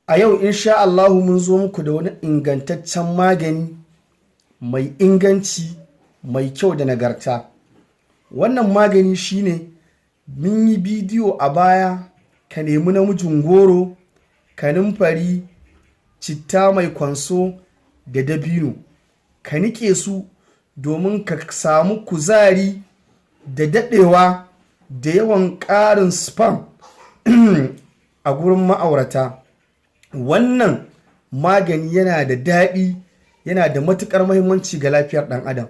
A yau insha Allahu mun zo muku da wani ingantaccen magani mai inganci, mai kyau da nagarta. Wannan magani shine mun yi bidiyo a baya, ka nemi namijin goro, kanumfari, citta mai kwanso da dabino. Ka niƙe su domin ka samu kuzari da daɗewa da yawan ƙarin sperm a gurin ma'aurata. Wannan magani yana da daɗi, yana da matuƙar muhimmanci ga lafiyar ɗan adam.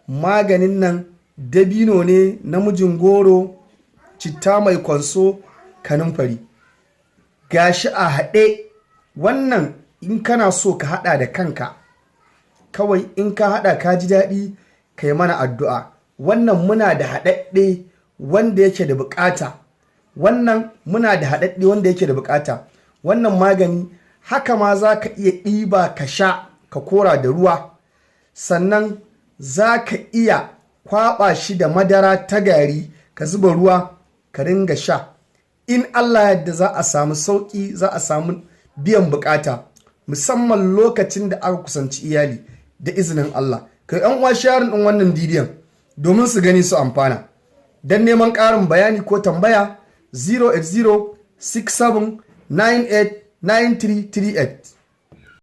Maganin nan dabino ne, namijin goro, citta mai kwanso, kanumfari. Gashi a haɗe. Wannan in kana so ka haɗa da kanka, kawai in ka haɗa ka ji daɗi ka yi mana addu'a. Wannan muna da haɗaɗɗe wanda yake da buƙata. Wannan magani haka ma za ka iya ɗiba ka sha, ka kora da ruwa. Sannan za ka iya kwaɓa shi da madara ta gari, ka zuba ruwa ka ringa sha. In Allah yadda za a samu sauƙi, za a samu biyan buƙata, musamman lokacin da aka kusanci iyali da izinin Allah. Ka yi uwa sharing ɗin wannan bidiyon domin su gani su amfana. Don neman ƙarin bayani ko tambaya 08067989338.